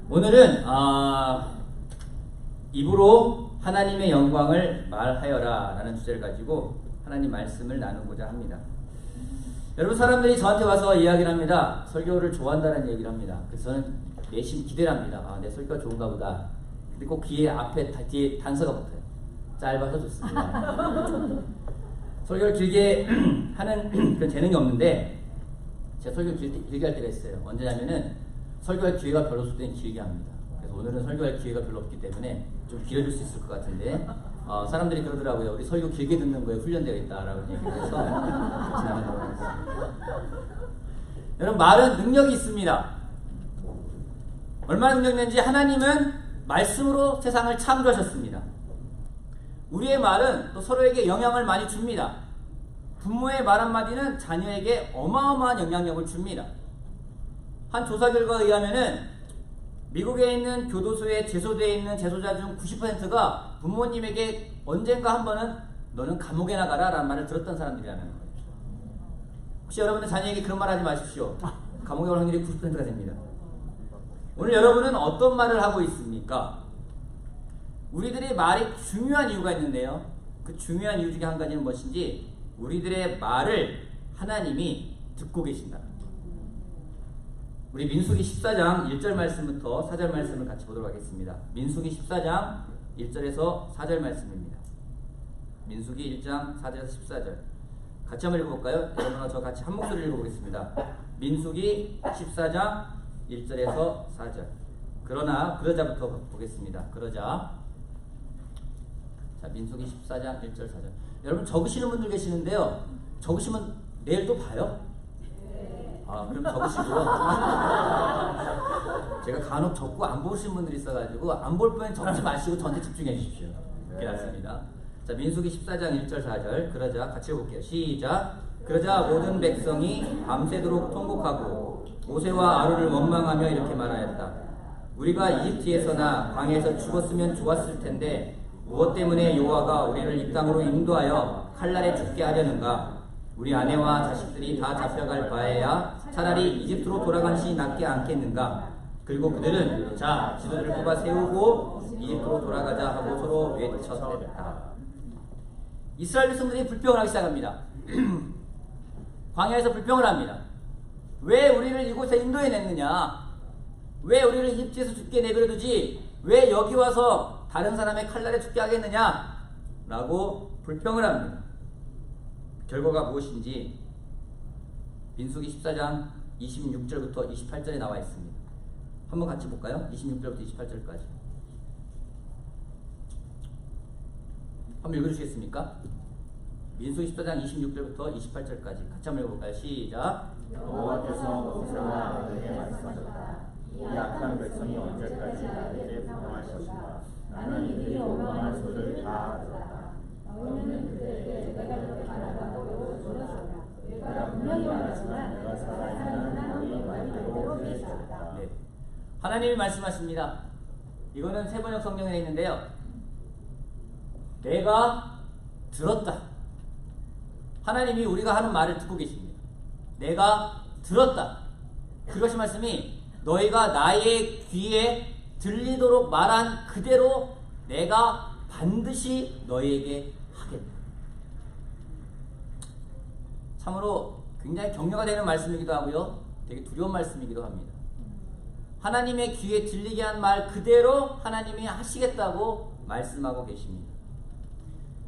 오늘은 입으로 하나님의 영광을 말하여라 라는 주제를 가지고 하나님 말씀을 나누고자 합니다. 여러분, 사람들이 저한테 와서 이야기를 합니다. 설교를 좋아한다는 얘기를 합니다. 그래서 저는 내심 기대를 합니다. 내 설교가 좋은가 보다. 근데 꼭 귀에 앞에 뒤에 단서가 붙어요. 짧아서 좋습니다. 설교를 길게 하는 그런 재능이 없는데 제가 설교를 길게 할 때가 있어요. 언제냐면은 설교할 기회가 별로 없을 때는 길게 합니다. 그래서 오늘은 설교할 기회가 별로 없기 때문에 좀 길어질 수 있을 것 같은데 사람들이 그러더라고요. 우리 설교 길게 듣는 거에 훈련되어 있다라고 얘기를 해서 지나가도록 하겠습니다. 여러분, 말은 능력이 있습니다. 얼마나 능력이 있는지 하나님은 말씀으로 세상을 창조하셨습니다. 우리의 말은 또 서로에게 영향을 많이 줍니다. 부모의 말 한마디는 자녀에게 어마어마한 영향력을 줍니다. 한 조사 결과에 의하면은 미국에 있는 교도소에 제소되어 있는 제소자 중 90%가 부모님에게 언젠가 한 번은 너는 감옥에 나가라 라는 말을 들었던 사람들이라는 거예요. 혹시 여러분들 자녀에게 그런 말 하지 마십시오. 감옥에 갈 확률이 90%가 됩니다. 오늘 여러분은 어떤 말을 하고 있습니까? 우리들의 말이 중요한 이유가 있는데요. 그 중요한 이유 중에 한 가지는 무엇인지 우리들의 말을 하나님이 듣고 계신다. 우리 민수기 14장 1절 말씀부터 4절 말씀을 같이 보도록 하겠습니다. 민수기 14장 1절에서 4절 말씀입니다. 민수기 1장 4절에서 14절 같이 한번 읽어볼까요? 여러분과 저 같이 한 목소리를 읽어보겠습니다. 민수기 14장 1절에서 4절. 그러자부터 보겠습니다. 그러자. 자, 민수기 14장 1절 4절. 여러분 적으시는 분들 계시는데요. 적으시면 내일 또 봐요? 그럼 적으시고요. 제가 간혹 적고 안 보신 분들이 있어가지고 안 볼 뻔 적지 마시고 저한테 집중해 주십시오. 그렇게 났습니다. 자, 민수기 14장 1절 4절. 그러자 같이 해볼게요. 시작. 그러자 모든 백성이 밤새도록 통곡하고 모세와 아론을 원망하며 이렇게 말하였다. 우리가 이집트에서나 광야에서 죽었으면 좋았을 텐데 무엇 때문에 여호와가 우리를 이 땅으로 인도하여 칼날에 죽게 하려는가? 우리 아내와 자식들이 다 잡혀갈 바에야 차라리 이집트로 돌아간 것이 낫지 않겠는가? 그리고 그들은 자, 지도들을 뽑아 세우고 이집트로 돌아가자 하고 서로 외쳤다. 이스라엘 백성들이 불평을 하기 시작합니다. 광야에서 불평을 합니다. 왜 우리를 이곳에 인도해냈느냐? 왜 우리를 이집트에서 죽게 내버려두지? 왜 여기 와서 다른 사람의 칼날에 죽게 하겠느냐? 라고 불평을 합니다. 결과가 무엇인지 민수기 14장 26절부터 28절에 나와 있습니다. 한번 같이 볼까요? 26절부터 28절까지. 한번 읽어주시겠습니까? 민수기 14장 26절부터 28절까지 같이 한번 읽어볼까요? 시작. 여호와께서 모세와 아론에게 말씀하셨다. 이 악한 백성이 언제까지 나에게 불평할 것인가? 나는 이들이 원망한 소리를 다 들었다. 너희는 그들에게 내가 그렇게 말하라고 조르셨다. 내가 분명히 말하지만 내가 살아있는 너희 말대로 되셨다. 네. 하나님이 말씀하십니다. 이거는 세번역 성경에 있는데요. 내가 들었다. 하나님이 우리가 하는 말을 듣고 계십니다. 내가 들었다. 그것이 말씀이 너희가 나의 귀에 들리도록 말한 그대로 내가 반드시 너희에게 하겠다. 참으로 굉장히 격려가 되는 말씀이기도 하고요. 되게 두려운 말씀이기도 합니다. 하나님의 귀에 들리게 한 말 그대로 하나님이 하시겠다고 말씀하고 계십니다.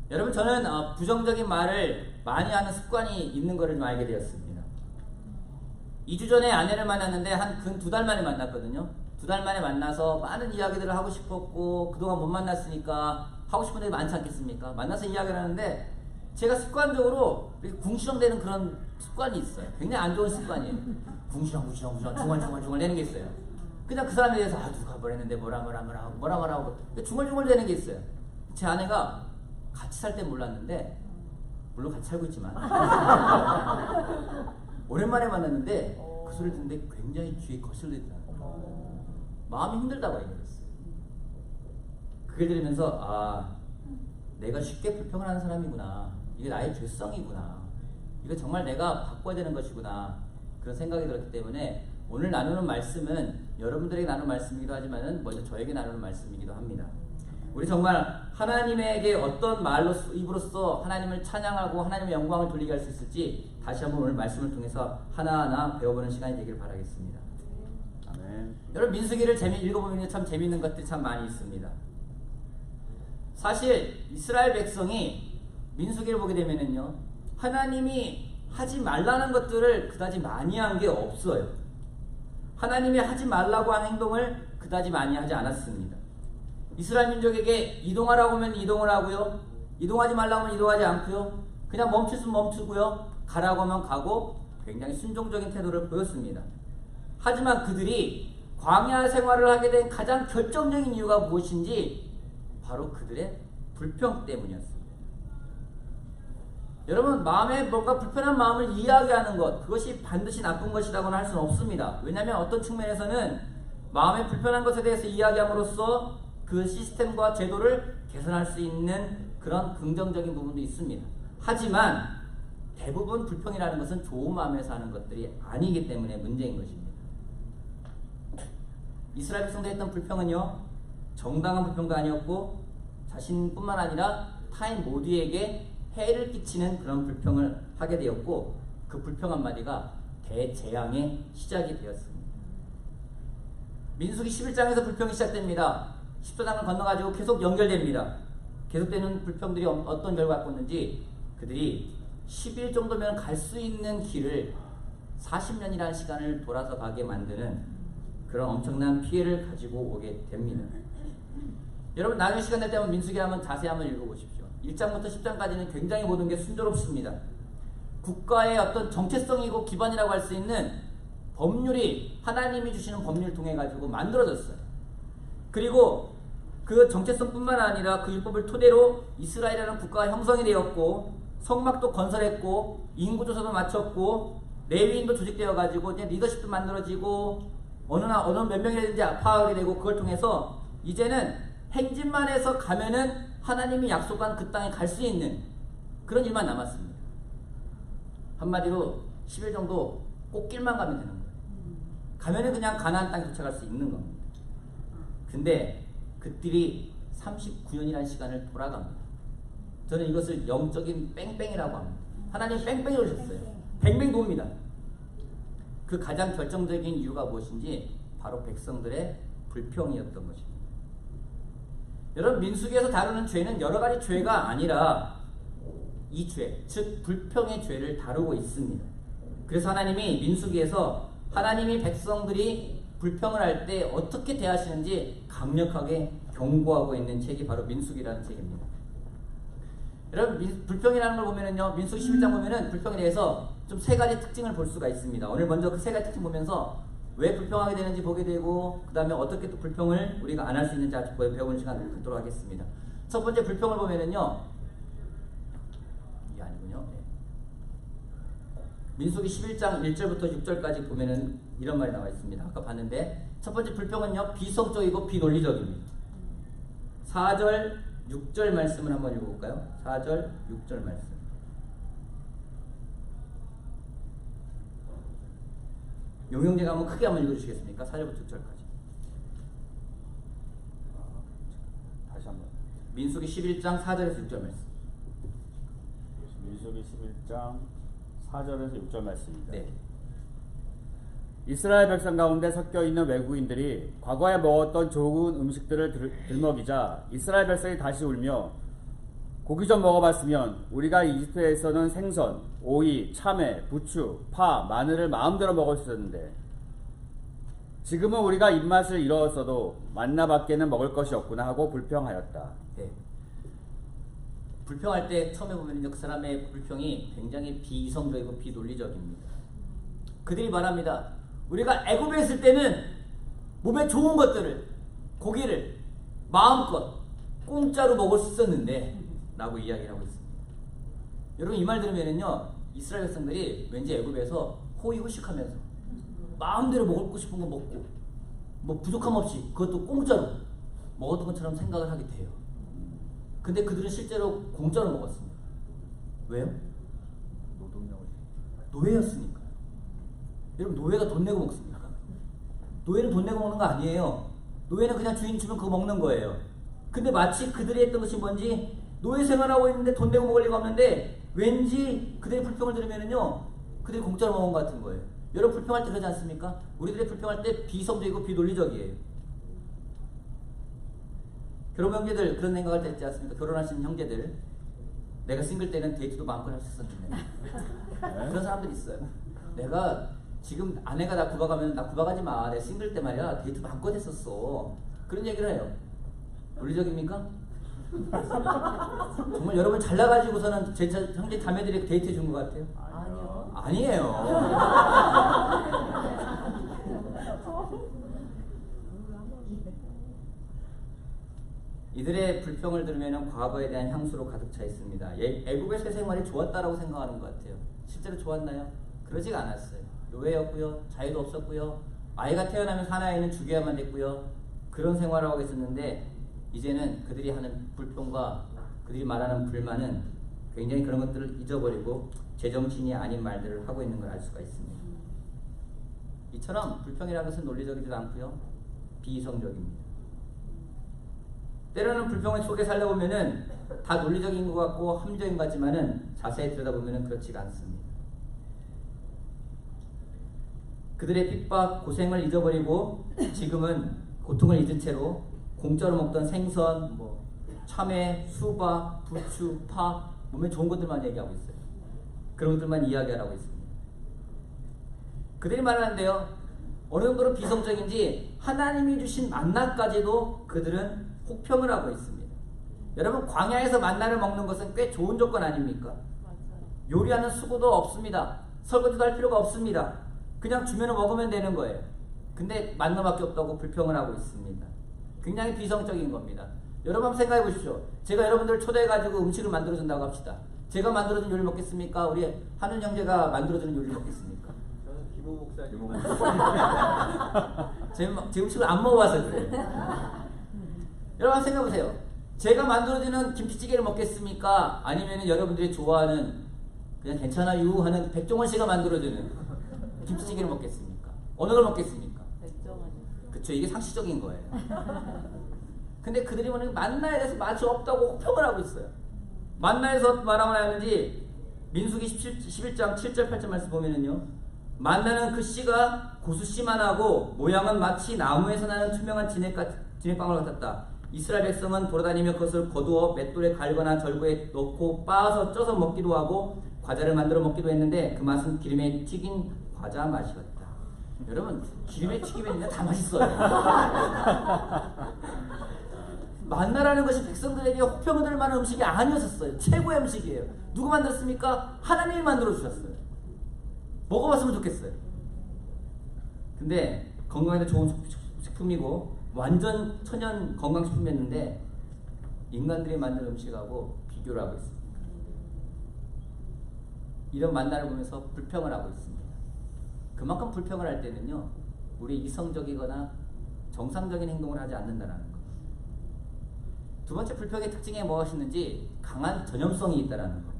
여러분, 저는 부정적인 말을 많이 하는 습관이 있는 것을 좀 알게 되었습니다. 2주 전에 아내를 만났는데 한 근 2달 만에 만났거든요. 2달 만에 만나서 많은 이야기들을 하고 싶었고 그동안 못 만났으니까 하고 싶은 일이 많지 않겠습니까? 만나서 이야기를 하는데 제가 습관적으로 궁시렁대는 그런 습관이 있어요. 굉장히 안 좋은 습관이에요. 궁시렁 중얼중얼 대는 게 있어요. 그냥 그 사람에 대해서 누가 뭐랬는데 뭐라 하고 중얼중얼 대는 게 있어요. 제 아내가 같이 살 땐 몰랐는데 물론 같이 살고 있지만 오랜만에 만났는데 그 소리를 듣는데 굉장히 귀에 거슬리더라고요. 마음이 힘들다고 얘기했어요. 그걸 들으면서 내가 쉽게 불평을 하는 사람이구나. 이게 나의 죄성이구나. 이거 정말 내가 바꿔야 되는 것이구나. 그런 생각이 들었기 때문에 오늘 나누는 말씀은 여러분들에게 나누는 말씀이기도 하지만은 먼저 저에게 나누는 말씀이기도 합니다. 우리 정말 하나님에게 어떤 말로 입으로써 하나님을 찬양하고 하나님의 영광을 돌리게 할 수 있을지 다시 한번 오늘 말씀을 통해서 하나하나 배워보는 시간이 되기를 바라겠습니다. 아멘. 여러분 민수기를 읽어보면 참 재미있는 것들이 참 많이 있습니다. 사실 이스라엘 백성이 민수기를 보게 되면은요, 하나님이 하지 말라는 것들을 그다지 많이 한 게 없어요. 하나님이 하지 말라고 한 행동을 그다지 많이 하지 않았습니다. 이스라엘 민족에게 이동하라고 하면 이동을 하고요, 이동하지 말라고 하면 이동하지 않고요, 그냥 멈추면 멈추고요, 가라고 하면 가고 굉장히 순종적인 태도를 보였습니다. 하지만 그들이 광야 생활을 하게 된 가장 결정적인 이유가 무엇인지 바로 그들의 불평 때문이었습니다. 여러분, 마음에 뭔가 불편한 마음을 이야기하는 것, 그것이 반드시 나쁜 것이라고는 할 수는 없습니다. 왜냐하면 어떤 측면에서는 마음에 불편한 것에 대해서 이야기함으로써 그 시스템과 제도를 개선할 수 있는 그런 긍정적인 부분도 있습니다. 하지만 대부분 불평이라는 것은 좋은 마음에서 하는 것들이 아니기 때문에 문제인 것입니다. 이스라엘 백성들이 했던 불평은요, 정당한 불평도 아니었고 자신뿐만 아니라 타인 모두에게 해를 끼치는 그런 불평을 하게 되었고, 그 불평 한마디가 대재앙의 시작이 되었습니다. 민수기 11장에서 불평이 시작됩니다. 14장을 건너가지고 계속 연결됩니다. 계속되는 불평들이 어떤 결과를 갖고 있는지, 그들이 10일 정도면 갈 수 있는 길을 40년이라는 시간을 돌아서 가게 만드는 그런 엄청난 피해를 가지고 오게 됩니다. 여러분, 나중에 시간 될 때 한번 민수기 한번 자세히 한번 읽어보십시오. 1장부터 10장까지는 굉장히 모든 게 순조롭습니다. 국가의 어떤 정체성이고 기반이라고 할 수 있는 법률이 하나님이 주시는 법률을 통해 가지고 만들어졌어요. 그리고 그 정체성뿐만 아니라 그 율법을 토대로 이스라엘이라는 국가가 형성이 되었고, 성막도 건설했고, 인구조사도 마쳤고, 레위인도 조직되어 가지고 이제 리더십도 만들어지고, 어느 몇 명이라든지 파악이 되고, 그걸 통해서 이제는 행진만 해서 가면은 하나님이 약속한 그 땅에 갈 수 있는 그런 일만 남았습니다. 한마디로 10일 정도 꽃길만 가면 되는 거예요. 가면은 그냥 가나안 땅에 도착할 수 있는 겁니다. 근데 그들이 39년이라는 시간을 돌아갑니다. 저는 이것을 영적인 뺑뺑이라고 합니다. 하나님 뺑뺑이 오셨어요. 뱅뱅 돕니다. 그 가장 결정적인 이유가 무엇인지 바로 백성들의 불평이었던 것입니다. 여러분, 민수기에서 다루는 죄는 여러 가지 죄가 아니라 이 죄, 즉 불평의 죄를 다루고 있습니다. 그래서 하나님이 민수기에서 하나님이 백성들이 불평을 할 때 어떻게 대하시는지 강력하게 경고하고 있는 책이 바로 민수기라는 책입니다. 여러분, 불평이라는 걸 보면은요, 민수기 11장 보면은 불평에 대해서 좀 세 가지 특징을 볼 수가 있습니다. 오늘 먼저 그 세 가지 특징 보면서 왜 불평하게 되는지 보게 되고, 그 다음에 어떻게 또 불평을 우리가 안 할 수 있는지 아주 배우는 시간을 갖도록 하겠습니다. 첫 번째 불평을 보면은요, 이게 아니군요. 네. 민수기 11장 1절부터 6절까지 보면은 이런 말이 나와 있습니다. 아까 봤는데, 첫 번째 불평은요, 비성적이고 비논리적입니다. 4절, 6절 말씀을 한번 읽어볼까요? 4절, 6절 말씀. 용용제가 한번 크게 한번 읽어주시겠습니까? 4절부터 6절까지. 다시 한번. 민수기 11장 4절에서 6절 말씀. 민수기 11장 4절에서 6절 말씀입니다. 네. 이스라엘 백성 가운데 섞여 있는 외국인들이 과거에 먹었던 좋은 음식들을 들먹이자 이스라엘 백성이 다시 울며, 고기 좀 먹어봤으면 우리가 이집트에서는 생선, 오이, 참외, 부추, 파, 마늘을 마음대로 먹을 수 있었는데 지금은 우리가 입맛을 잃었어도 만나밖에는 먹을 것이 없구나 하고 불평하였다. 네. 불평할 때 처음에 보면 그 사람의 불평이 굉장히 비이성적이고 비논리적입니다. 그들이 말합니다. 우리가 애굽에 있을 때는 몸에 좋은 것들을, 고기를 마음껏 공짜로 먹을 수 있었는데 라고 이야기를 하고 있습니다. 여러분, 이 말 들으면은요, 이스라엘 백성들이 왠지 애굽에서 호의호식하면서 마음대로 먹고 싶은 거 먹고 뭐 부족함 없이 그것도 공짜로 먹었던 것처럼 생각을 하게 돼요. 근데 그들은 실제로 공짜로 먹었습니다. 왜요? 노동력을 노예였으니까. 여러분, 노예가 돈 내고 먹습니다. 노예는 돈 내고 먹는 거 아니에요. 노예는 그냥 주인 주면 그거 먹는 거예요. 근데 마치 그들이 했던 것이 뭔지 노예 생활하고 있는데 돈 내고 먹을 리가 없는데 왠지 그들의 불평을 들으면은요 그들이 공짜로 먹은 것 같은 거예요. 여러분 불평할 때 그러지 않습니까? 우리들의 불평할 때 비이성적이고 비논리적이에요. 결혼 형제들 그런 생각할 때 있지 않습니까? 결혼하신 형제들 내가 싱글 때는 데이트도 마음껏 할 수 있었는데 그런 사람들이 있어요. 내가 지금 아내가 나 구박하면 나 구박하지 마. 내가 싱글 때 말이야 데이트 마음껏 했었어. 그런 얘기를 해요. 논리적입니까? 정말 여러분 잘나가지고서는 제 형제 자매들이 데이트 해준 것 같아요? 아니요. 아니에요. 이들의 불평을 들으면 과거에 대한 향수로 가득 차 있습니다. 애국의 새 생활이 좋았다라고 생각하는 것 같아요. 실제로 좋았나요? 그러지가 않았어요. 노예였고요. 자유도 없었고요. 아이가 태어나면 사나이는 죽여야만 됐고요. 그런 생활을 하고 있었는데 이제는 그들이 하는 불평과 그들이 말하는 불만은 굉장히 그런 것들을 잊어버리고 제정신이 아닌 말들을 하고 있는 걸 알 수가 있습니다. 이처럼 불평이라는 것은 논리적이지도 않고요. 비이성적입니다. 때로는 불평을 속에 살다 보면은 다 논리적인 것 같고 합리적인 것 같지만은 자세히 들여다보면은 그렇지가 않습니다. 그들의 핍박, 고생을 잊어버리고 지금은 고통을 잊은 채로 공짜로 먹던 생선, 참외, 수박, 부추, 파, 몸에 좋은 것들만 얘기하고 있어요. 그런 것들만 이야기하라고 있습니다. 그들이 말하는데요. 어느 정도로 비성적인지 하나님이 주신 만나까지도 그들은 혹평을 하고 있습니다. 여러분 광야에서 만나를 먹는 것은 꽤 좋은 조건 아닙니까? 요리하는 수고도 없습니다. 설거지도 할 필요가 없습니다. 그냥 주면 먹으면 되는 거예요. 근데 만나밖에 없다고 불평을 하고 있습니다. 굉장히 비성적인 겁니다. 여러분 한번 생각해 보십시오. 제가 여러분들 초대해가지고 음식을 만들어준다고 합시다. 제가 만들어준 요리 먹겠습니까? 우리 한윤 형제가 만들어주는 요리 먹겠습니까? 저는 김호 목사님. 제 음식을 안 먹어봐서 그래요. 여러분 생각해 보세요. 제가 만들어주는 김치찌개를 먹겠습니까? 아니면 여러분들이 좋아하는 그냥 괜찮아요 하는 백종원 씨가 만들어주는 김치찌개를 먹겠습니까? 어느 걸 먹겠습니까? 백종원이요. 그쵸, 이게 상식적인 거예요. 근데 그들이 뭐냐면 만나에 대해서 맛이 없다고 혹평을 하고 있어요. 만나에서 뭐라고 하는지 민수기 11장 7절 8절 말씀 보면은요, 만나는 그 씨가 고수씨만 하고 모양은 마치 나무에서 나는 투명한 진액방울 같았다. 이스라엘 백성은 돌아다니며 그것을 거두어 맷돌에 갈거나 절구에 넣고 빻아서 쪄서 먹기도 하고 과자를 만들어 먹기도 했는데 그 맛은 기름에 튀긴 과자 맛이었다. 여러분 기름에 튀기면 다 맛있어요. 만나라는 것이 백성들에게 혹평을 들 만한 음식이 아니었어요. 최고의 음식이에요. 누구 만들었습니까? 하나님이 만들어 주셨어요. 먹어봤으면 좋겠어요. 근데 건강에도 좋은 식품이고 완전 천연 건강식품이었는데 인간들이 만든 음식하고 비교를 하고 있습니다. 이런 만나를 보면서 불평을 하고 있습니다. 그만큼 불평을 할 때는요, 우리 이성적이거나 정상적인 행동을 하지 않는다는 것. 두 번째 불평의 특징이 무엇이는지 강한 전염성이 있다는 것.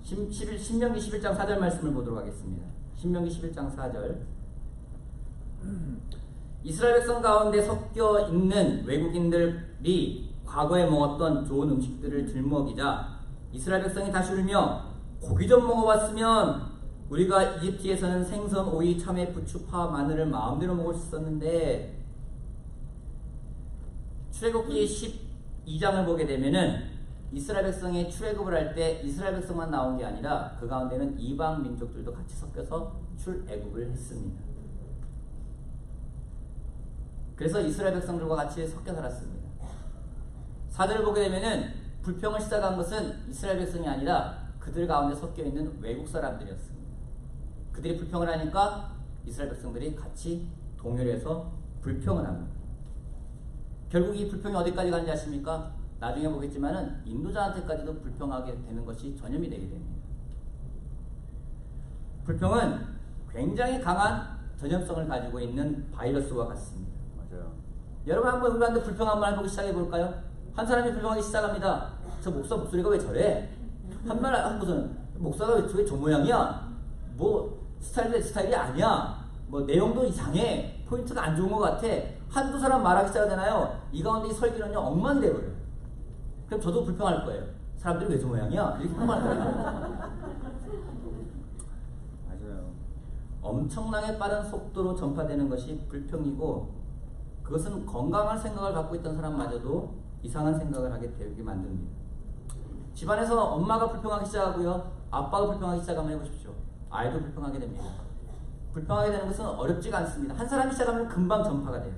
신명기 11장 4절 말씀을 보도록 하겠습니다. 신명기 11장 4절. 이스라엘 백성 가운데 섞여 있는 외국인들이 과거에 먹었던 좋은 음식들을 들먹이자 이스라엘 백성이 다시 울며 고기 좀 먹어봤으면 우리가 이집트에서는 생선, 오이, 참외, 부추, 파, 마늘을 마음대로 먹을 수 있었는데, 출애굽기 12장을 보게 되면은 이스라엘 백성이 출애굽을 할 때 이스라엘 백성만 나온 게 아니라 그 가운데는 이방 민족들도 같이 섞여서 출애굽을 했습니다. 그래서 이스라엘 백성들과 같이 섞여 살았습니다. 4절을 보게 되면은 불평을 시작한 것은 이스라엘 백성이 아니라 그들 가운데 섞여 있는 외국 사람들이었습니다. 그들이 불평을 하니까 이스라엘 백성들이 같이 동요해서 불평을 합니다. 결국 이 불평이 어디까지 가는지 아십니까? 나중에 보겠지만은 인도자한테까지도 불평하게 되는 것이 전염이 되게 됩니다. 불평은 굉장히 강한 전염성을 가지고 있는 바이러스와 같습니다. 맞아요. 여러분 한번 우리한테 불평 한번 해보기 시작해 볼까요? 한 사람이 불평하기 시작합니다. 저 목사 목소리가 왜 저래? 한 말 한 무슨 목사가 왜 저 모양이야? 뭐 스타일이 아니야? 뭐 내용도 이상해. 포인트가 안 좋은 것 같아. 한두 사람 말하기 시작하잖아요. 이 가운데 이 설교는요 엉망돼버려요. 그럼 저도 불평할 거예요. 사람들이 왜 저 모양이야? 이렇게 평가할 거예요. 맞아요. 엄청나게 빠른 속도로 전파되는 것이 불평이고, 그것은 건강한 생각을 갖고 있던 사람마저도 이상한 생각을 하게 되게 만듭니다. 집안에서 엄마가 불평하기 시작하고요, 아빠가 불평하기 시작하면 해보십시오. 아이도 불평하게 됩니다. 불평하게 되는 것은 어렵지가 않습니다. 한 사람이 시작하면 금방 전파가 돼요.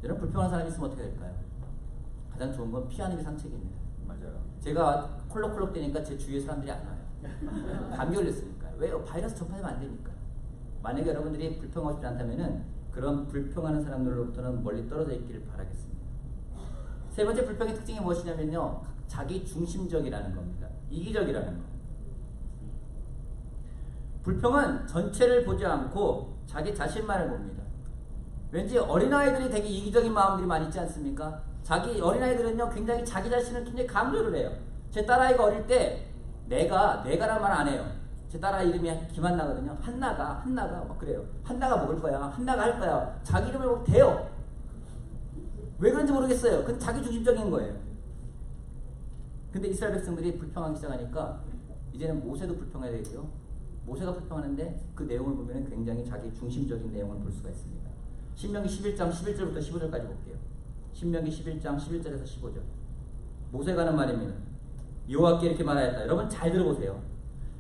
여러분, 불평하는 사람이 있으면 어떻게 될까요? 가장 좋은 건 피하는 게 상책입니다. 맞아요. 제가 콜록콜록 되니까 제 주위에 사람들이 안 와요. 감기 걸렸으니까. 왜요? 바이러스 전파되면 안 되니까. 만약에 여러분들이 불평하고 싶지 않다면은 그런 불평하는 사람들로부터는 멀리 떨어져 있기를 바라겠습니다. 세 번째 불평의 특징이 무엇이냐면요, 자기 중심적이라는 겁니다. 이기적이라는 거. 불평은 전체를 보지 않고 자기 자신만을 봅니다. 왠지 어린아이들이 되게 이기적인 마음들이 많이 있지 않습니까? 자기 어린아이들은요 굉장히 자기 자신을 굉장히 강조를 해요. 제 딸아이가 어릴 때 내가란 말 안 해요. 제 딸아이 이름이 김한나거든요. 한나가 막 그래요. 한나가 먹을 거야. 한나가 할 거야. 자기 이름을 보고 대요. 왜 그런지 모르겠어요. 그건 자기 중심적인 거예요. 근데 이스라엘 백성들이 불평하기 시작하니까 이제는 모세도 불평해야 되고요. 모세가 불평하는데 그 내용을 보면 굉장히 자기 중심적인 내용을 볼 수가 있습니다. 신명기 11장 11절부터 15절까지 볼게요. 신명기 11장 11절에서 15절. 모세가 하는 말입니다. 여호와께 이렇게 말하였다. 여러분 잘 들어보세요.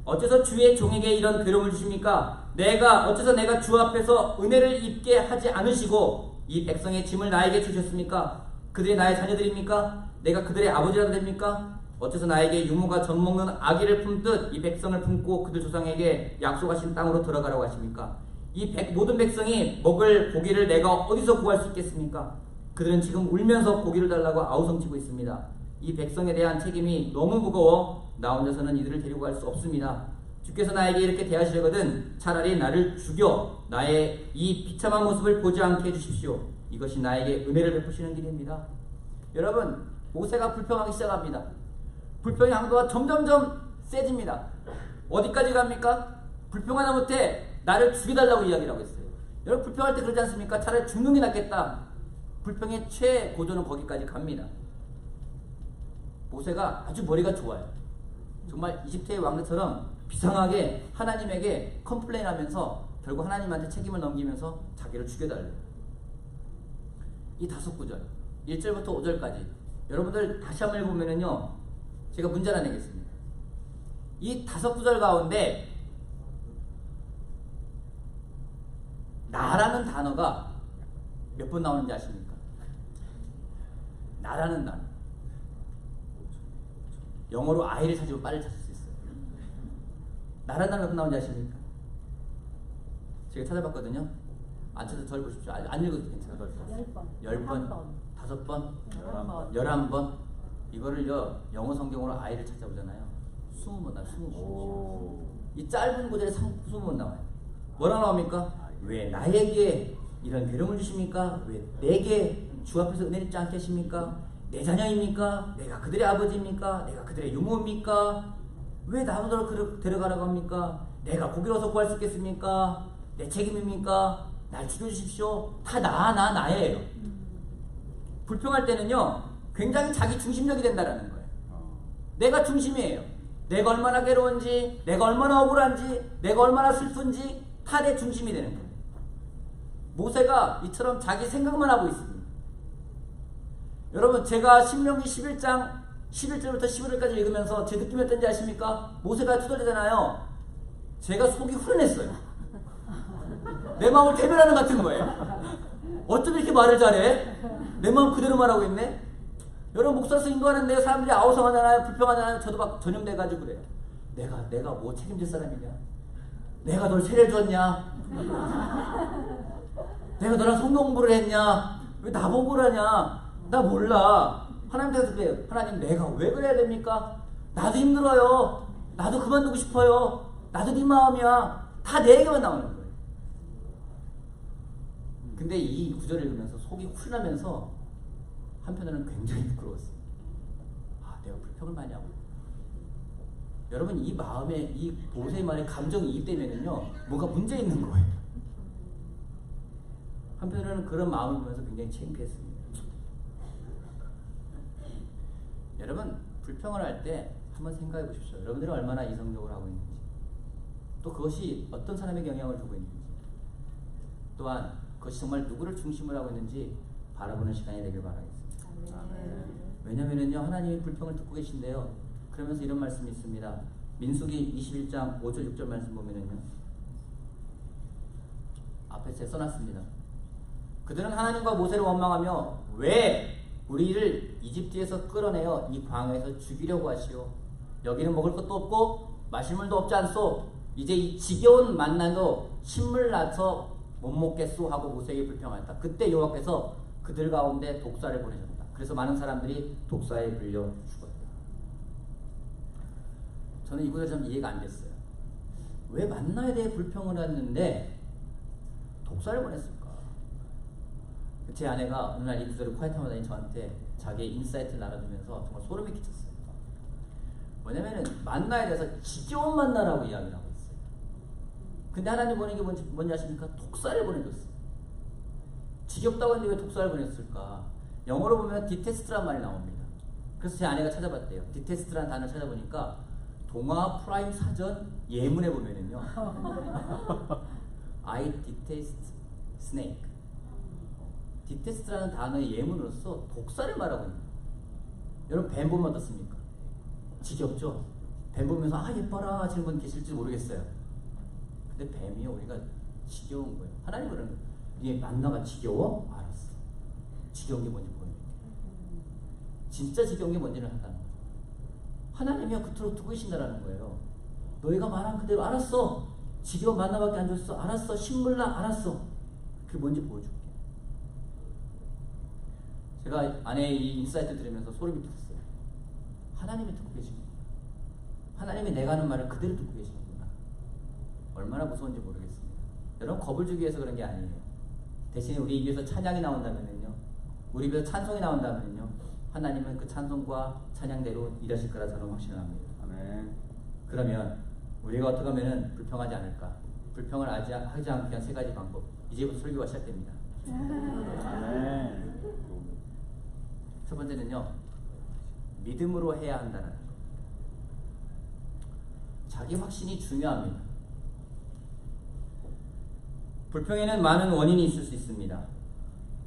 어째서 주의 종에게 이런 괴로움을 주십니까? 어째서 내가 주 앞에서 은혜를 입게 하지 않으시고 이 백성의 짐을 나에게 주셨습니까? 그들이 나의 자녀들입니까? 내가 그들의 아버지라도 됩니까? 어째서 나에게 유모가 젖먹는 아기를 품듯 이 백성을 품고 그들 조상에게 약속하신 땅으로 들어가라고 하십니까? 모든 백성이 먹을 고기를 내가 어디서 구할 수 있겠습니까? 그들은 지금 울면서 고기를 달라고 아우성치고 있습니다. 이 백성에 대한 책임이 너무 무거워 나 혼자서는 이들을 데리고 갈 수 없습니다. 주께서 나에게 이렇게 대하시려거든 차라리 나를 죽여 나의 이 비참한 모습을 보지 않게 해주십시오. 이것이 나에게 은혜를 베푸시는 길입니다. 여러분, 모세가 불평하기 시작합니다. 불평의 강도가 점점점 세집니다. 어디까지 갑니까? 불평하다 못해 나를 죽여달라고 이야기를 하고 있어요. 여러분, 불평할 때 그러지 않습니까? 차라리 죽는 게 낫겠다. 불평의 최고조는 거기까지 갑니다. 모세가 아주 머리가 좋아요. 정말 이집트의 왕들처럼 비상하게 하나님에게 컴플레인하면서 결국 하나님한테 책임을 넘기면서 자기를 죽여달래요. 이 5구절 1절부터 5절까지 여러분들 다시 한번 읽어보면요, 제가 문제 하나 내겠습니다. 이 5구절 가운데 나라는 단어가 몇 번 나오는지 아십니까? 나라는 단어. 영어로 I를 찾으면 빨리 찾을 수 있어요. 나라는 단어 몇 번 나오는지 아십니까? 제가 찾아봤거든요. 안 찾아서 절 보십시오. 안 읽어도 괜찮아요. 10번, 5번, 11번. 이거를요, 영어 성경으로 I를 찾아보잖아요. 20번 나와요. 20번. 이 짧은 구절에 20번 나와요. 뭐라 나옵니까? 왜 나에게 이런 괴로움을 주십니까? 왜 내게 주 앞에서 은혜를 입지 않게 하십니까? 내 자녀입니까? 내가 그들의 아버지입니까? 내가 그들의 유모입니까? 왜 나보다 데려가라고 합니까? 내가 고기를 어서 구할 수 있겠습니까? 내 책임입니까? 날 죽여주십시오. 다 나예요. 불평할 때는요, 굉장히 자기 중심적이 된다는 거예요. 내가 중심이에요. 내가 얼마나 괴로운지, 내가 얼마나 억울한지, 내가 얼마나 슬픈지 다 내 중심이 되는 거예요. 모세가 이처럼 자기 생각만 하고 있습니다. 여러분, 제가 신명기 11장 11절부터 15절까지 읽으면서 제 느낌이 어떤지 아십니까? 모세가 투덜대잖아요. 제가 속이 후련했어요. 내 마음을 대변하는 것 같은 거예요. 어쩜 이렇게 말을 잘해? 내 마음 그대로 말하고 있네? 여러분, 목사로서 인도하는데 사람들이 아우성하잖아요. 불평하잖아요. 저도 막 전염돼가지고 그래요. 내가 뭐 책임질 사람이냐? 내가 널 세례를 줬냐? 내가 너랑 성경 공부를 했냐? 왜 나보고 그러냐? 나 몰라. 하나님께서 그래요. 하나님, 내가 왜 그래야 됩니까? 나도 힘들어요. 나도 그만두고 싶어요. 나도 네 마음이야. 다 내 얘기만 나오는 거예요. 근데 이 구절을 읽으면서 속이 후련하면서 한편으로는 굉장히 부끄러웠어요. 아, 내가 불평을 많이 하고 있구나. 여러분 이 마음에 이 보세의 말에 감정이 이입되면은요 뭔가 문제 있는 거예요. 한편으로는 그런 마음을 보면서 굉장히 창피했습니다. 여러분 불평을 할 때 한번 생각해 보십시오. 여러분들이 얼마나 이성적으로 하고 있는지, 또 그것이 어떤 사람에게 영향을 주고 있는지, 또한 그것이 정말 누구를 중심으로 하고 있는지 바라보는 시간이 되길 바라겠습니다. 왜냐면은요 하나님이 불평을 듣고 계신데요. 그러면서 이런 말씀이 있습니다. 민수기 21장 5절 6절 말씀 보면은요 앞에 제가 써놨습니다. 그들은 하나님과 모세를 원망하며 왜 우리를 이집트에서 끌어내어 이 광야에서 죽이려고 하시오. 여기는 먹을 것도 없고 마실 물도 없지 않소. 이제 이 지겨운 만나도 신물 나서 못 먹겠소 하고 모세에게 불평하였다. 그때 여호와께서 그들 가운데 독사를 보내셨다. 그래서 많은 사람들이 독사에 물려 죽었다. 저는 이곳에 좀 이해가 안 됐어요. 왜 만나에 대해 불평을 했는데 독사를 보냈을까? 제 아내가 어느 날 이 구절을 콰이트하다니 저한테 자기의 인사이트를 나눠주면서 정말 소름이 끼쳤어요. 왜냐면은 만나에 대해서 지겨운 만나라고 이야기를 하고 있어요. 근데 하나님 보낸 게 뭔지 아십니까? 독사를 보내줬어요. 지겹다고 했는데 왜 독사를 보냈을까? 영어로 보면 디테스트란 말이 나옵니다. 그래서 제 아내가 찾아봤대요. 디테스트라는 단어를 찾아보니까 동화 프라임 사전 예문에 보면은요 I detest snake. 디테스트라는 단어의 예문으로서 독사를 말하고 있는 거예요. 여러분 뱀 보면 어떻습니까? 지겹죠? 뱀 보면서 아 예뻐라 하시는 분 계실지 모르겠어요. 근데 뱀이요 우리가 지겨운 거예요. 하나님 그러는 거예요. 네 만나가 지겨워? 알았어. 지겨운 게 뭔지 보여줄게. 진짜 지겨운 게 뭔지를 한다는 거예요. 하나님이요 그토록 두고 계신다라는 거예요. 너희가 말한 그대로 알았어. 지겨운 만나밖에 안 줬어. 알았어. 신물나 알았어. 그게 뭔지 보여줄게. 제가 아내의 이 인사이트 들으면서 소름이 돋았어요. 하나님이 듣고 계시는구나. 하나님이 내가 하는 말을 그대로 듣고 계시는구나. 얼마나 무서운지 모르겠습니다. 여러분 겁을 주기 위해서 그런 게 아니에요. 대신에 우리 입에서 찬양이 나온다면요, 우리 입에서 찬송이 나온다면요, 하나님은 그 찬송과 찬양대로 일하실 거라 저는 확신합니다. 아멘. 그러면 우리가 어떻게 하면 불평하지 않을까? 불평을 하지 않게 한 세 가지 방법. 이제부터 설교가 시작됩니다. 아멘. 첫 번째는요, 믿음으로 해야 한다는 것. 자기 확신이 중요합니다. 불평에는 많은 원인이 있을 수 있습니다.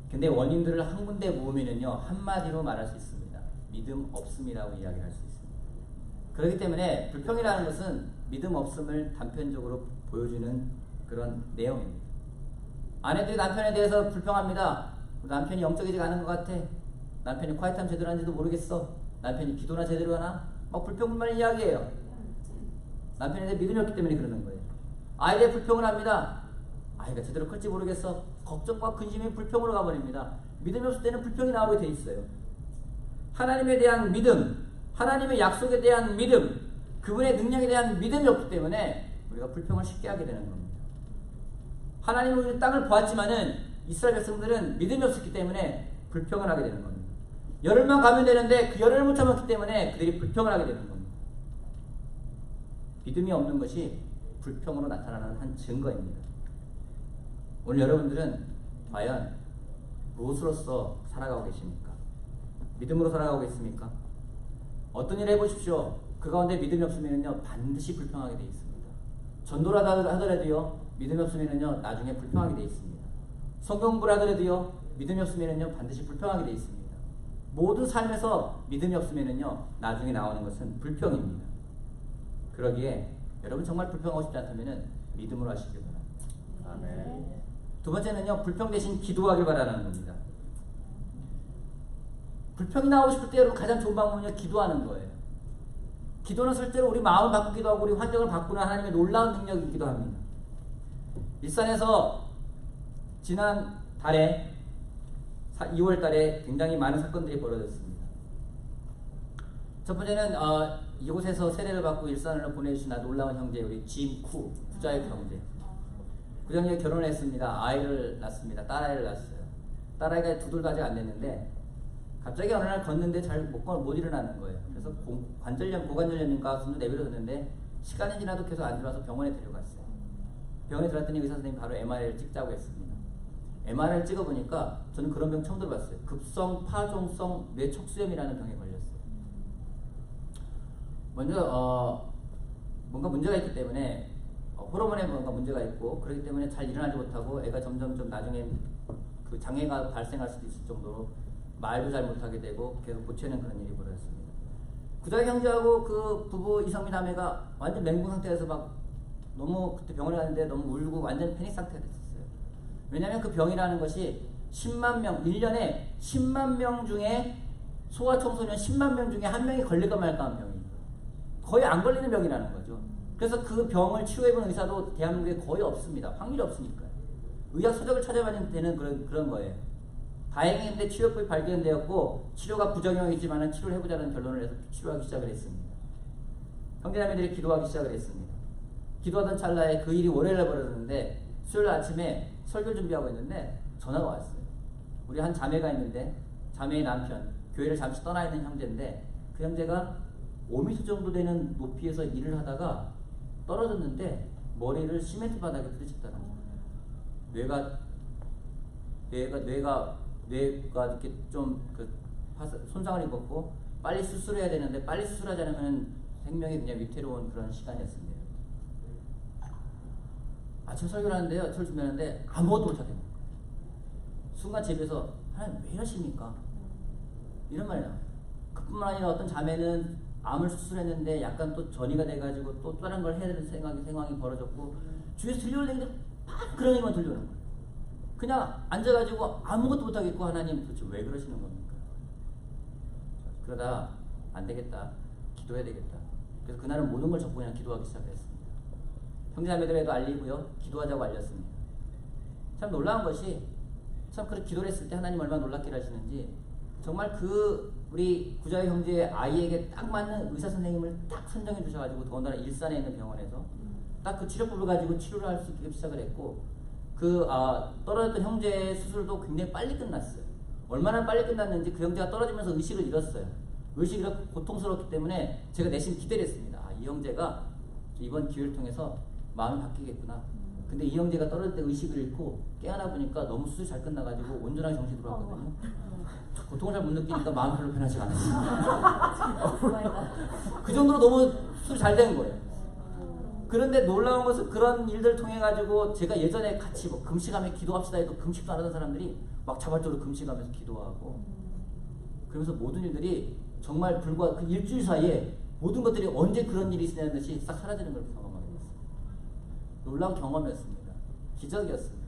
근데 원인들을 한 군데 모으면은요, 한마디로 말할 수 있습니다. 믿음 없음이라고 이야기를 할 수 있습니다. 그렇기 때문에 불평이라는 것은 믿음 없음을 단편적으로 보여주는 그런 내용입니다. 아내들이 남편에 대해서 불평합니다. 남편이 영적이지 않은 것 같아. 남편이 콰이트함 제대로 하는지도 모르겠어. 남편이 기도나 제대로 하나? 막 불평불만 이야기해요. 남편에 대해 믿음이 없기 때문에 그러는 거예요. 아이에 대해 불평을 합니다. 아이가 제대로 클지 모르겠어. 걱정과 근심이 불평으로 가버립니다. 믿음이 없을 때는 불평이 나오게 돼 있어요. 하나님에 대한 믿음, 하나님의 약속에 대한 믿음, 그분의 능력에 대한 믿음이 없기 때문에 우리가 불평을 쉽게 하게 되는 겁니다. 하나님은 우리 땅을 보았지만은 이스라엘 백성들은 믿음이 없었기 때문에 불평을 하게 되는 겁니다. 열흘만 가면 되는데 그 열흘을 못 참았기 때문에 그들이 불평을 하게 되는 겁니다. 믿음이 없는 것이 불평으로 나타나는 한 증거입니다. 오늘 여러분들은 과연 무엇으로서 살아가고 계십니까? 믿음으로 살아가고 있습니까? 어떤 일을 해보십시오. 그 가운데 믿음이 없으면요 반드시 불평하게 되어 있습니다. 전도를 하더라도요 믿음이 없으면요 나중에 불평하게 되어 있습니다. 성경 공부를 하더라도요 믿음이 없으면요 반드시 불평하게 되어 있습니다. 모든 삶에서 믿음이 없으면요 나중에 나오는 것은 불평입니다. 그러기에 여러분 정말 불평하고 싶지 않다면 믿음으로 하시길 바랍니다. 아멘. 두 번째는요 불평 대신 기도하길 바라는 겁니다. 불평이 나오고 싶을 때 여러분 가장 좋은 방법은요 기도하는 거예요. 기도는 실제로 우리 마음을 바꾸기도 하고 우리 환경을 바꾸는 하나님의 놀라운 능력이기도 합니다. 일산에서 지난 달에 2월 달에 굉장히 많은 사건들이 벌어졌습니다. 첫 번째는 이곳에서 세례를 받고 일산으로 보내주신 놀라운 형제 우리 짐쿠 구자익 형제. 그 형제가 결혼을 했습니다. 아이를 낳습니다. 딸아이를 낳았어요. 딸아이가 2돌도 아직 안 됐는데 갑자기 어느 날 걷는데 잘 못 일어나는 거예요. 그래서 고관절염인가 숨도 내버려뒀는데 시간이 지나도 계속 안 들어와서 병원에 데려갔어요. 병원에 들어갔더니 의사 선생님이 바로 MRI를 찍자고 했습니다. MRI를 찍어보니까 저는 그런 병 처음 들어봤어요. 급성 파종성 뇌척수염이라는 병에 걸렸어요. 먼저 뭔가 문제가 있기 때문에 호르몬에 뭔가 문제가 있고 그렇기 때문에 잘 일어나지 못하고 애가 점점 좀 나중에 그 장애가 발생할 수도 있을 정도로 말도 잘 못하게 되고 계속 고치는 그런 일이 벌어졌습니다. 구자기 형제하고 그 부부 이성민 자매가 완전 멘붕 상태에서 막 너무 그때 병원에 갔는데 너무 울고 완전 패닉 상태가 됐었어요. 왜냐하면 그 병이라는 것이 10만 명, 1년에 10만 명 중에 소아청소년 10만 명 중에 한 명이 걸릴까 말까 한 병이에요. 거의 안 걸리는 병이라는 거죠. 그래서 그 병을 치료해본 의사도 대한민국에 거의 없습니다. 확률이 없으니까요. 의학 서적을 찾아봐야 되는 그런 거예요. 다행히 근데 치료법이 발견되었고 치료가 부작용이지만 치료를 해보자는 결론을 내서 치료하기 시작을 했습니다. 형제자매들이 기도하기 시작을 했습니다. 기도하던 찰나에 그 일이 월요일에 벌어졌는데 수요일 아침에 설교를 준비하고 있는데 전화가 왔어요. 우리 한 자매가 있는데 자매의 남편, 교회를 잠시 떠나 있는 형제인데 그 형제가 5m 정도 되는 높이에서 일을 하다가 떨어졌는데 머리를 시멘트 바닥에 부딪혔다는 거예요. 뇌가 이렇게 좀 손상을 입었고 빨리 수술해야 되는데 빨리 수술하지 않으면 생명이 그냥 위태로운 그런 시간이었습니다. 아침 설교를 하는데요. 설교 준비하는데 아무것도 못하게 됩니다. 순간 집에서 하나님 왜 이러십니까? 이런 말이 나와요. 그뿐만 아니라 어떤 자매는 암을 수술했는데 약간 또 전이가 돼가지고 또 다른 걸 해야 되는 상황이 벌어졌고 주위에서 들려오는 얘기들 막 그런 얘기만 들려오는 거예요. 그냥 앉아가지고 아무것도 못하겠고 하나님 도대체 왜 그러시는 겁니까? 그러다 안 되겠다. 기도해야 되겠다. 그래서 그날은 모든 걸 접고 그냥 기도하기 시작했습니다. 형제자매들에도 알리고요. 기도하자고 알렸습니다. 참 놀라운 것이 참 그렇게 기도를 했을 때 하나님 얼마나 놀랍게 하시는지 정말 우리 구자의 형제의 아이에게 딱 맞는 의사 선생님을 딱 선정해 주셔가지고 더군다나 일산에 있는 병원에서 딱 그 치료법을 가지고 치료를 할 수 있게 시작을 했고 떨어졌던 형제의 수술도 굉장히 빨리 끝났어요. 얼마나 빨리 끝났는지 그 형제가 떨어지면서 의식을 잃었어요. 의식이 잃었고 고통스럽기 때문에 제가 내심 기대를 했습니다. 이 형제가 이번 기회를 통해서 마음이 바뀌겠구나. 근데 이 형제가 떨어질 때 의식을 잃고 깨어나 보니까 너무 수술이 잘 끝나가지고 온전하게 정신이 돌아왔거든요. 고통을 잘 못 느끼니까 마음이 별로 편하지가 않았어요. 그 정도로 너무 수술이 잘 된 거예요. 그런데 놀라운 것은 그런 일들을 통해 가지고 제가 예전에 같이 금식하며 기도합시다 해도 금식도 안 하던 사람들이 막 자발적으로 금식하면서 기도하고 그러면서 모든 일들이 정말 불과 그 일주일 사이에 모든 것들이 언제 그런 일이 있었냐는 듯이 싹 사라지는 걸 경험하게 됐어요. 놀라운 경험이었습니다. 기적이었습니다.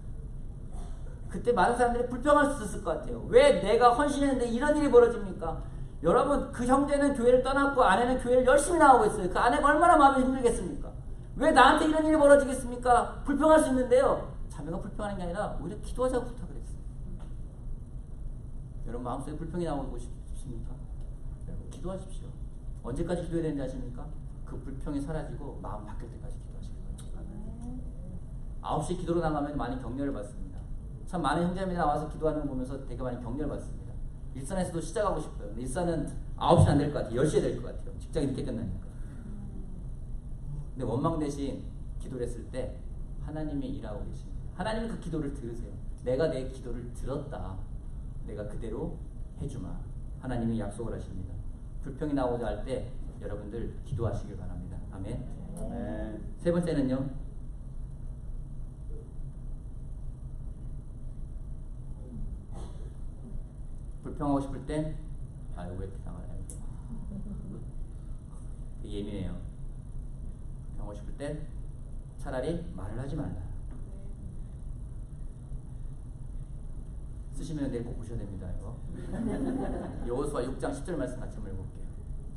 그때 많은 사람들이 불평할 수 있었을 것 같아요. 왜 내가 헌신했는데 이런 일이 벌어집니까? 여러분 그 형제는 교회를 떠났고 아내는 교회를 열심히 나오고 있어요. 그 아내가 얼마나 마음이 힘들겠습니까? 왜 나한테 이런 일이 벌어지겠습니까? 불평할 수 있는데요. 자매가 불평하는 게 아니라 오히려 기도하자고 부탁을 했어요. 여러분 마음속에 불평이 나오고 싶습니까? 여러분 기도하십시오. 언제까지 기도해야 되는지 아십니까? 그 불평이 사라지고 마음 바뀔 때까지 기도하시길 바랍니다. 9시 기도로 나가면 많이 격려를 받습니다. 참 많은 형제들이 나와서 기도하는 거 보면서 되게 많이 격려를 받습니다. 일산에서도 시작하고 싶어요. 근데 일산은 9시는 안 될 것 같아요. 10시에 될 것 같아요. 직장이 늦게 끝나니까. 근데 원망 대신 기도를 했을 때 하나님이 일하고 계십니다. 하나님이 그 기도를 들으세요. 내가 내 기도를 들었다. 내가 그대로 해주마. 하나님이 약속을 하십니다. 불평이 나오자 할 때 여러분들 기도하시길 바랍니다. 아멘. 아멘. 세 번째는요. 불평하고 싶을 땐 아유 왜 이렇게 당하냐 예민해요. 불평하고 싶을 땐 차라리 말을 하지 말라. 쓰시면 내일 꼭 보셔야 됩니다. 이거 여호수아 6장 10절 말씀 같이 한번 읽어볼게요.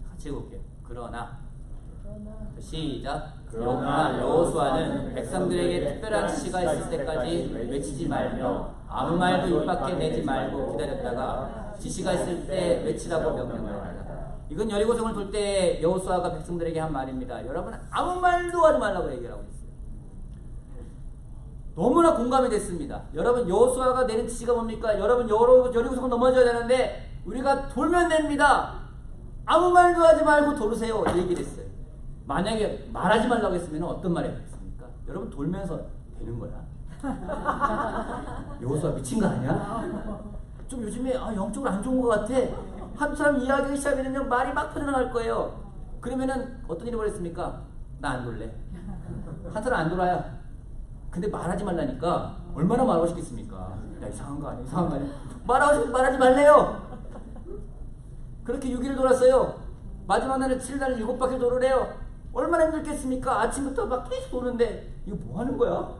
같이 읽어볼게요. 그러나 시작. 그러나 여호수아는 백성들에게 특별한 지시가 있을 때까지 외치지 말며 아무 말도 입 밖에 내지 말고 기다렸다가 지시가 있을 때 외치라고 명령하였다. 이건 여리고성을 돌 때 여호수아가 백성들에게 한 말입니다. 여러분 아무 말도 하지 말라고 얘기하고 있어요. 너무나 공감이 됐습니다. 여러분 여호수아가 내린 지시가 뭡니까? 여러분 여리고성을 넘어져야 되는데 우리가 돌면 됩니다. 아무 말도 하지 말고 돌으세요. 얘기를 했어요. 만약에 말하지 말라고 했으면 어떤 말을 했습니까? 여러분 돌면서 되는 거야. 여호수아 미친 거 아니야? 좀 요즘에 영적으로 안 좋은 것 같아. 한 사람 이야기하기 시작하면 말이 막 퍼져나갈 거예요. 그러면은 어떤 일이 벌어졌습니까? 나 안 돌래. 한 사람 안 돌아요. 근데 말하지 말라니까 얼마나 말하고 싶겠습니까? 야 이상한 거 아니야? 이상한 거 아니야? 말하지 말래요. 그렇게 6일을 돌았어요. 마지막 날에 7일날 7바퀴를 도르래요. 얼마나 힘들겠습니까? 아침부터 막 계속 도는데 이거 뭐 하는 거야?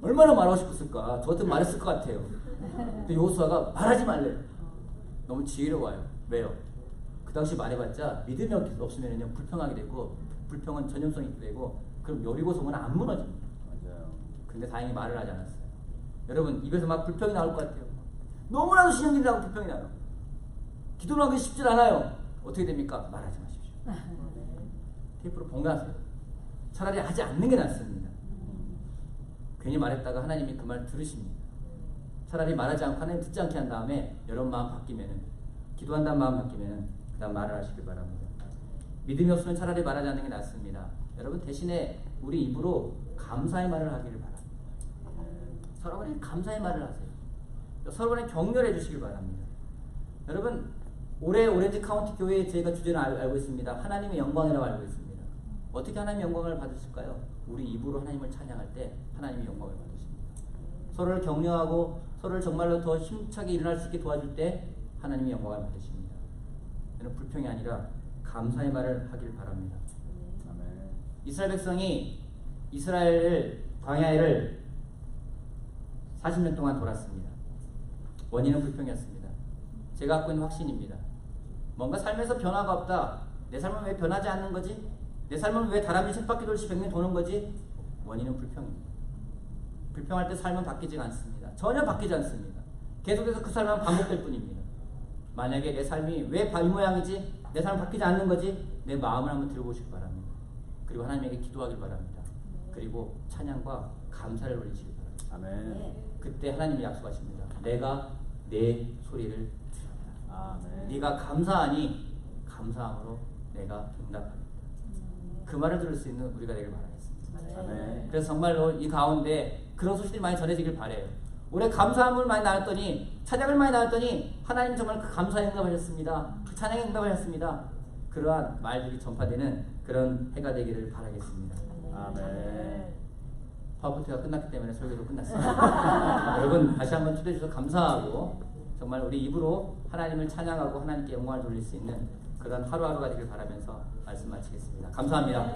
얼마나 말하고 싶었을까? 저 같으면 말했을 것 같아요. 근데 여호수아가 말하지 말래요. 너무 지혜로워요. 왜요? 그 당시 말해봤자 믿음이 없으면 불평하게 되고, 불평은 전염성이 되고, 그럼 여리고성은 안 무너집니다. 맞아요. 근데 다행히 말을 하지 않았어요. 여러분 입에서 막 불평이 나올 것 같아요. 너무나도 신경질이 나고 불평이 나요. 기도를 하기 쉽지 않아요. 어떻게 됩니까? 말하지 마십시오. 테이프로 봉하세요. 차라리 하지 않는 게 낫습니다. 괜히 말했다가 하나님이 그 말 들으십니다. 차라리 말하지 않고 하나님 듣지 않게 한 다음에 여러분 마음 바뀌면은, 기도한다는 마음 바뀌면은 그 다음 말을 하시길 바랍니다. 믿음이 없으면 차라리 말하지 않는 게 낫습니다. 여러분 대신에 우리 입으로 감사의 말을 하기를 바랍니다. 서로 간에 감사의 말을 하세요. 서로 간에 격려를 해주시길 바랍니다. 여러분 올해 오렌지 카운티 교회의 저희가 주제를 알고 있습니다. 하나님의 영광이라고 알고 있습니다. 어떻게 하나님의 영광을 받으실까요? 우리 입으로 하나님을 찬양할 때 하나님의 영광을 받으십니다. 서로를 격려하고 서로를 정말로 더 힘차게 일어날 수 있게 도와줄 때 하나님의 영광을 받으십니다. 저는 불평이 아니라 감사의 말을 하길 바랍니다. 아멘. 이스라엘 백성이 이스라엘을 광야를 40년 동안 돌았습니다. 원인은 불평이었습니다. 제가 갖고 있는 확신입니다. 뭔가 삶에서 변화가 없다. 내 삶은 왜 변하지 않는 거지? 내 삶은 왜 다람쥐 7바퀴 돌듯이 100년 도는 거지? 원인은 불평입니다. 불평할 때 삶은 바뀌지 않습니다. 전혀 바뀌지 않습니다. 계속해서 그 삶은 반복될 뿐입니다. 만약에 내 삶이 왜 이 모양이지? 내 삶은 바뀌지 않는 거지? 내 마음을 한번 들어보시기 바랍니다. 그리고 하나님에게 기도하길 바랍니다. 그리고 찬양과 감사를 올리시기 바랍니다. 아멘. 그때 하나님이 약속하십니다. 내가 내 소리를 들으리라. 아멘. 네가 감사하니 감사함으로 내가 응답합니다. 그 말을 들을 수 있는 우리가 되길 바라겠습니다. 아멘. 그래서 정말로 이 가운데 그런 소식들이 많이 전해지길 바라요. 올해 감사함을 많이 나눴더니, 찬양을 많이 나눴더니 하나님 정말 그 감사에 응답하셨습니다. 그 찬양에 응답하셨습니다. 그러한 말들이 전파되는 그런 해가 되기를 바라겠습니다. 아멘. 파워포트가 끝났기 때문에 설교도 끝났습니다. 여러분 다시 한번 초대해 주셔서 감사하고, 정말 우리 입으로 하나님을 찬양하고 하나님께 영광을 돌릴 수 있는 그런 하루하루가 되길 바라면서 말씀 마치겠습니다. 감사합니다.